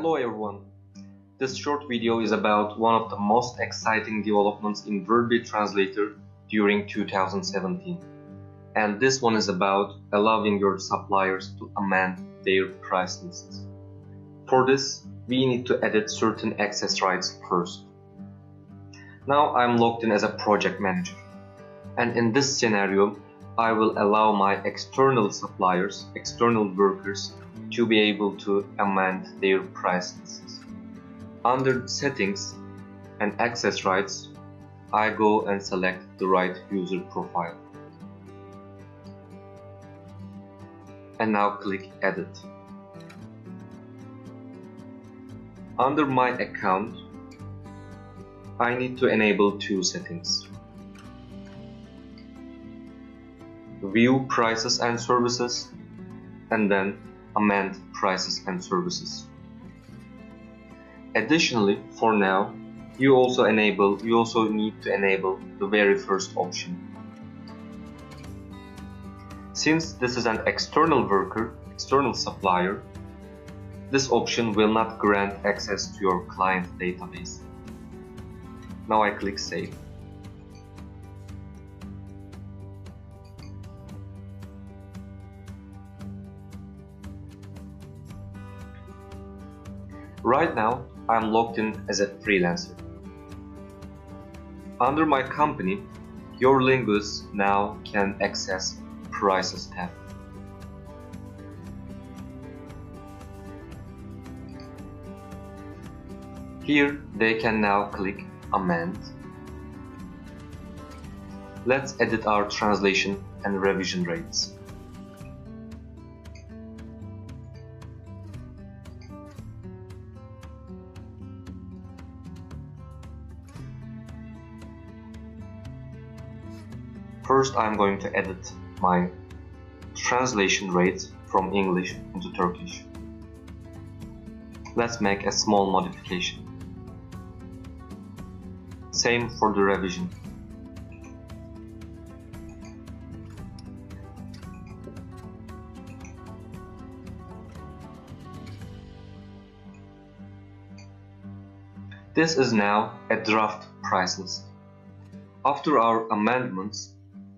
Hello everyone. This short video is about one of the most exciting developments in Word Translator during 2017. And this one is about allowing your suppliers to amend their price lists. For this, we need to edit certain access rights first. Now I'm logged in as a project manager. And in this scenario, I will allow my external suppliers, external workers, to be able to amend their price lists. Under Settings and Access Rights, I go and select the right user profile. And now click Edit. Under my account, I need to enable two settings. View prices and services, and then amend prices and services. Additionally, for now, you also need to enable the very first option. Since this is an external worker, external supplier, this option will not grant access to your client database. Now I click Save. Right now, I'm logged in as a freelancer. Under my company, your linguist now can access Prices tab. Here, they can now click Amend. Let's edit our translation and revision rates. First, I'm going to edit my translation rate from English into Turkish. Let's make a small modification. Same for the revision. This is now a draft price list. After our amendments,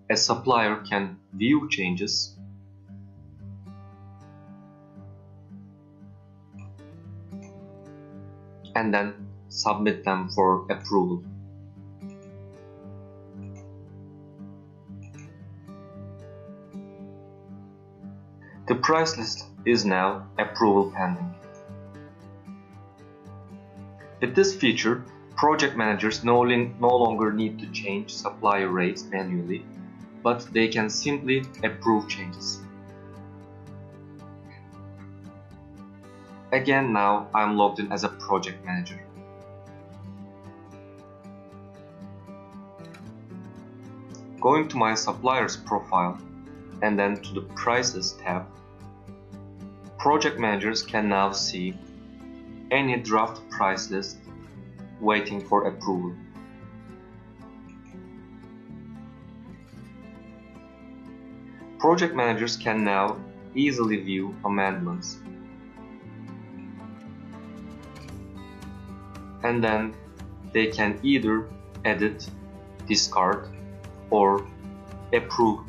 a supplier can view changes and then submit them for approval. The price list is now approval pending. With this feature, project managers no longer need to change supplier rates manually, but they can simply approve changes. Again, now I'm logged in as a project manager. Going to my suppliers profile and then to the Prices tab, project managers can now see any draft price list waiting for approval. Project managers can now easily view amendments and then they can either edit, discard, or approve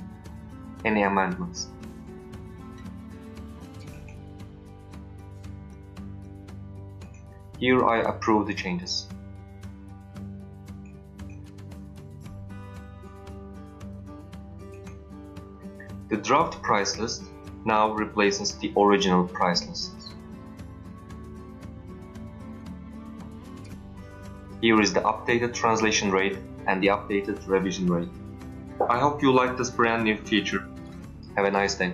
any amendments. Here I approve the changes. The draft price list now replaces the original price list. Here is the updated translation rate and the updated revision rate. I hope you like this brand new feature. Have a nice day.